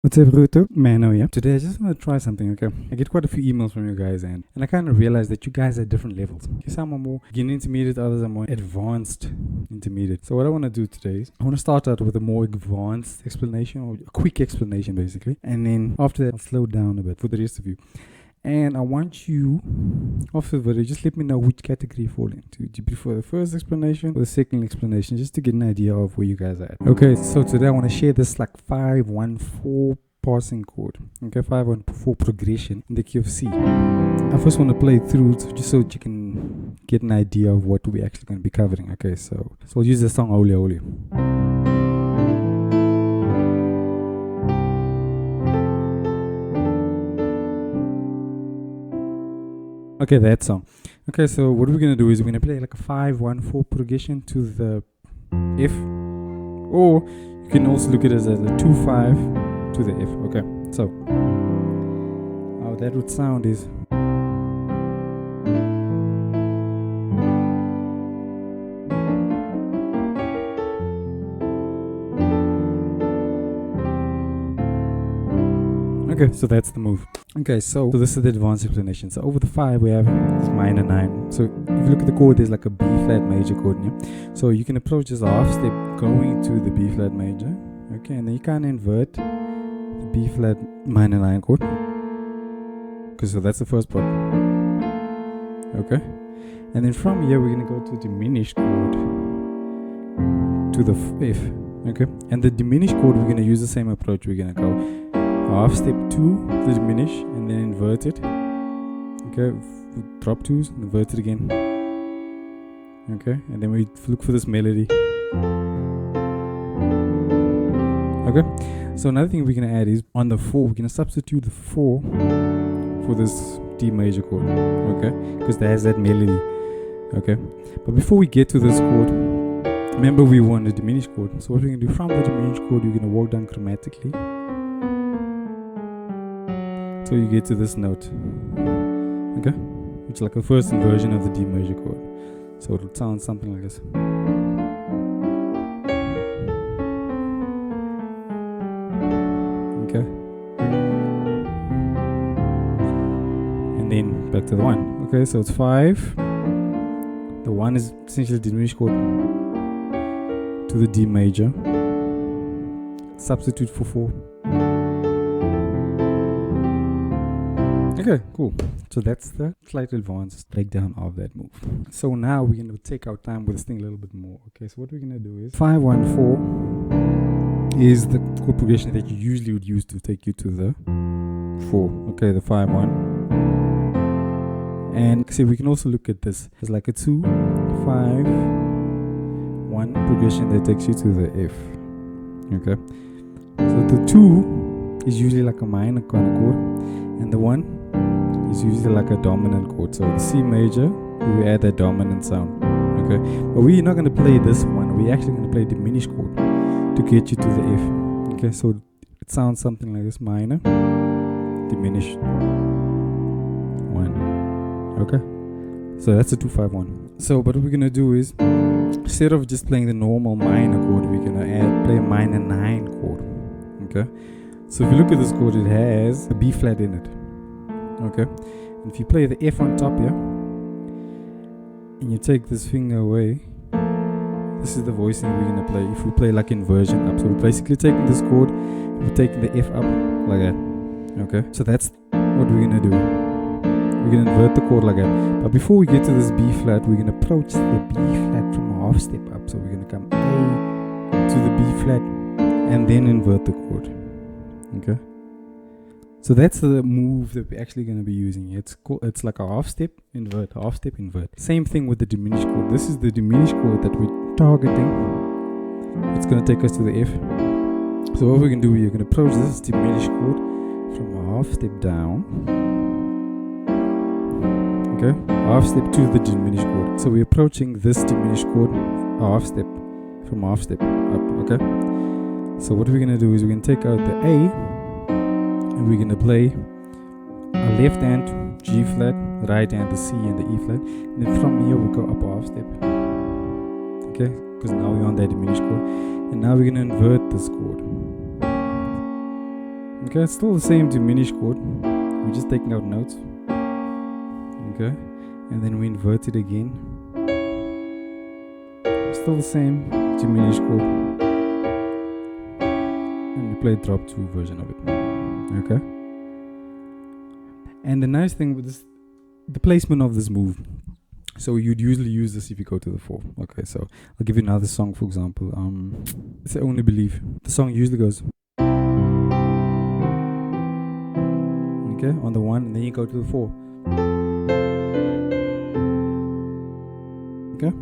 What's up, Ruto? Mano, yeah. Today I just want to try something, okay? I get quite a few emails from you guys, and I kind of realized that you guys are at different levels. Okay, some are more beginning intermediate, others are more advanced intermediate. So what I want to do today is I want to start out with a more advanced explanation, or a quick explanation basically, and then after that I'll slow down a bit for the rest of you. And I want you, after the video, just let me know which category you fall into. Do you prefer the first explanation or the second explanation, just to get an idea of where you guys are at. Okay, so today I want to share this like 5-1-4 passing chord. Okay, 5-1-4 progression in the key of C. I first want to play it through just so that you can get an idea of what we're actually going to be covering. Okay, so I'll use the song Holy Holy. Okay, that song. Okay, so what we're gonna do is we're gonna play like a 5-1-4 progression to the F, or you can also look at it as a 2-5 to the F. Okay, so how that would sound is. Okay, so that's the move. Okay, so this is the advanced explanation. So over the 5 we have this minor 9. So if you look at the chord, there's like a B flat major chord here. So you can approach this half step going to the B flat major. Okay, and then you can invert the B flat minor 9 chord. Okay, so that's the first part. Okay, and then from here we're gonna go to diminished chord to the F. Okay, and the diminished chord we're gonna use the same approach. We're gonna go half step to the diminish and then invert it. Okay, drop 2s, invert it again. Okay, and then we look for this melody. Okay, so another thing we're gonna add is on the 4, we're gonna substitute the 4 for this D major chord. Okay, because that has that melody. Okay, but before we get to this chord, remember we want a diminished chord. So what we're gonna do from the diminished chord, you're gonna walk down chromatically. So you get to this note, okay, which is like the first inversion of the D major chord. So it would sound something like this. Okay, and then back to the 1. Okay, so it's 5. The 1 is essentially the diminished chord to the D major. Substitute for 4. Okay, cool. So that's the slightly advanced breakdown of that move. So now we're going to take our time with this thing a little bit more. Okay, so what we're going to do is 5-1-4 is the chord progression that you usually would use to take you to the 4. Okay, the 5-1. And see, we can also look at this as like a 2-5-1 progression that takes you to the F. Okay, so the 2 is usually like a minor kind of chord, and the 1 is usually like a dominant chord. So the C major, we add that dominant sound. Okay, but we're not going to play this one. We're actually going to play diminished chord to get you to the F. Okay, so it sounds something like this: minor, diminished, 1. Okay, so that's a 2-5-1. So what we're going to do is, instead of just playing the normal minor chord, we're going to play a minor 9 chord. Okay, so if you look at this chord, it has a B flat in it. Okay, and if you play the F on top here and you take this finger away, this is the voicing we're gonna play. If we play like inversion up, so we're basically taking this chord, we're taking the F up like that. Okay, so that's what we're gonna do. We're gonna invert the chord like that. But before we get to this B flat, we're gonna approach the B flat from a half step up. So we're gonna come A to the B flat and then invert the chord. Okay, so that's the move that we're actually going to be using. It's like a half step, invert, half step, invert. Same thing with the diminished chord. This is the diminished chord that we're targeting. It's going to take us to the F. So what we're going to do, we're going to approach this diminished chord from a half step down. Okay, half step to the diminished chord. So we're approaching this diminished chord a half step, from half step up. Okay, so what we're going to do is we're going to take out the A, and we're going to play a left hand G flat, right hand the C and the E flat, and then from here we go up a half step. Okay, because now we're on that diminished chord, and now we're going to invert this chord. Okay, it's still the same diminished chord. We're just taking out notes. Okay, and then we invert it again. Still the same diminished chord. And we play drop 2 version of it. Okay. And the nice thing with this, the placement of this move. So you'd usually use this if you go to the 4. Okay, so I'll give you another song, for example. Let's say Only Believe. The song usually goes, okay, on the 1, and then you go to the 4. Okay.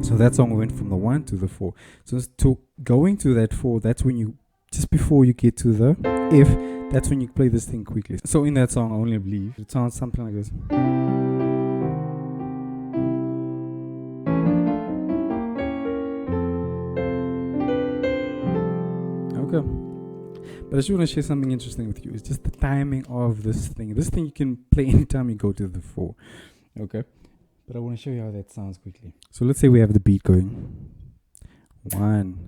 So that song went from the 1 to the 4. So to going to that 4, that's when you, just before you get to the F, that's when you play this thing quickly. So in that song, Only Believe, it sounds something like this. Okay. But I just want to share something interesting with you. It's just the timing of this thing. This thing you can play anytime you go to the 4. Okay. But I want to show you how that sounds quickly. So let's say we have the beat going. 1,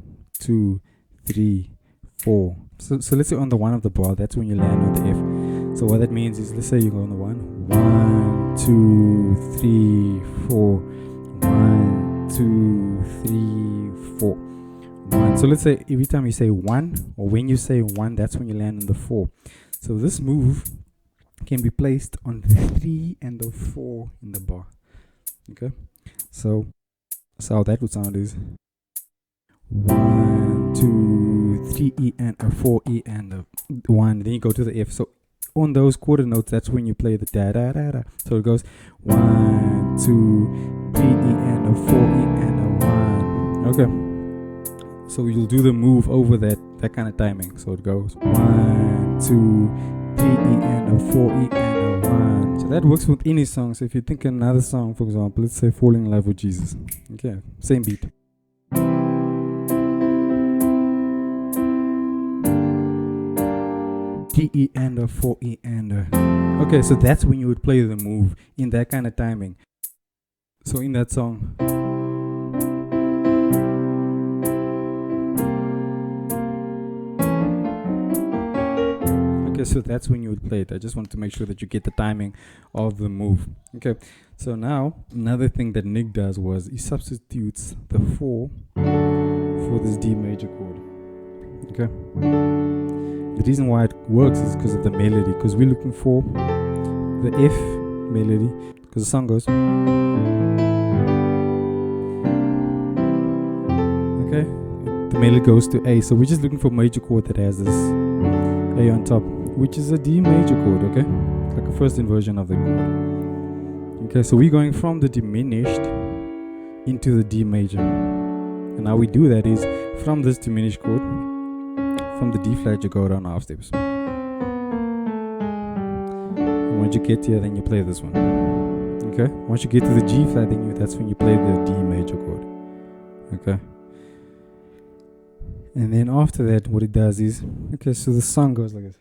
2, 3, 4. So let's say on the 1 of the bar, that's when you land on the F. So what that means is, let's say you go on the 1. 1, 2, 3, 4. 1, 2, 3, 4. 1. So let's say every time you say 1, or when you say 1, that's when you land on the 4. So this move can be placed on the 3 and the 4 in the bar. Okay, so how that would sound is 1, 2, 3 E and a 4 E and a 1. Then you go to the F. So on those quarter notes, that's when you play the da da da da. So it goes 1, 2, 3 E and a 4 E and a 1. Okay, so you'll do the move over that kind of timing. So it goes 1, 2, 3 E and a 4 E and a 1. So that works with any song. So if you think another song, for example, let's say Falling in Love with Jesus. Okay, same beat. G E and a 4 E and a. Okay, so that's when you would play the move in that kind of timing. So in that song. Okay, so that's when you would play it. I just wanted to make sure that you get the timing of the move. Okay, so now another thing that Nick does was he substitutes the 4 for this D major chord. Okay, the reason why it works is because of the melody, because we're looking for the F melody, because the song goes, okay, the melody goes to A, so we're just looking for a major chord that has this A on top, which is a D major chord. Okay, like a first inversion of the chord. Okay, so we're going from the diminished into the D major, and how we do that is from this diminished chord, from the D flat you go down half steps. And once you get here, then you play this one. Okay, once you get to the G flat, then that's when you play the D major chord. Okay, and then after that, what it does is, okay, so the song goes like this.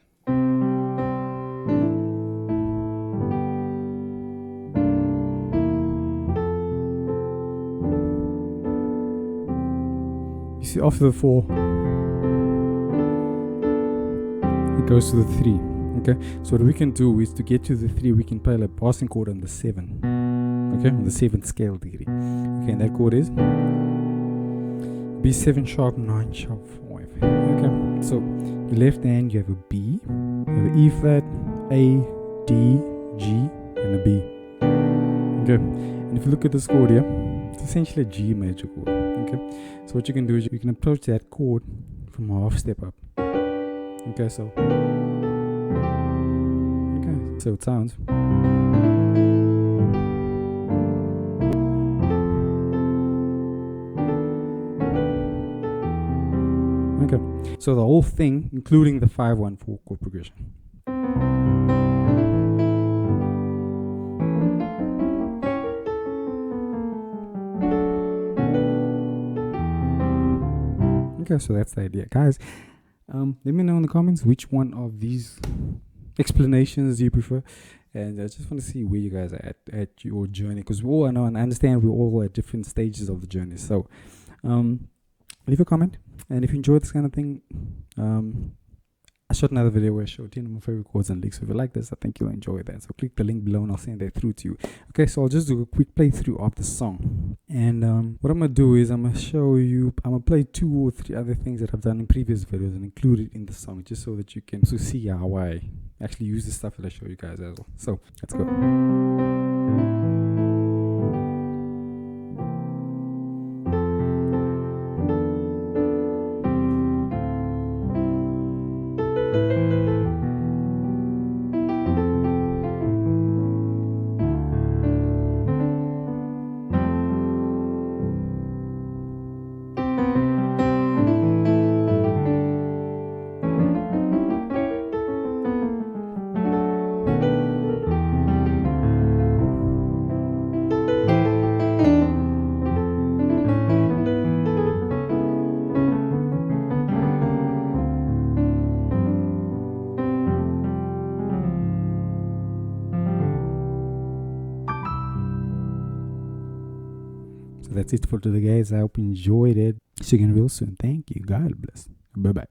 You see, after the 4, it goes to the 3. Okay, so what we can do is, to get to the 3, we can play a passing chord on the 7. Okay, on the 7th scale degree. Okay, and that chord is B7 sharp 9 sharp 5. Okay, so your left hand, you have a B, you have an E flat, A, D, G, and a B. Okay, and if you look at this chord here, it's essentially a G major chord. Okay, so what you can do is you can approach that chord from a half step up. Okay, so it sounds. Okay, so the whole thing, including the 5-1-4 chord progression. Okay, so that's the idea, guys. Let me know in the comments which one of these explanations you prefer, and I just want to see where you guys are at your journey, because we all know and I understand we're all at different stages of the journey. So leave a comment, and if you enjoy this kind of thing, I shot another video where I showed 10 of my favorite chords and licks. So if you like this, I think you'll enjoy that. So click the link below and I'll send that through to you. Okay, so I'll just do a quick playthrough of the song. And what I'm gonna do is I'm gonna show you, I'm gonna play 2 or 3 other things that I've done in previous videos and include it in the song, just so that you can see how I actually use the stuff that I show you guys as well. So let's go. So that's it for today, guys. I hope you enjoyed it. See you again real soon. Thank you. God bless. Bye bye.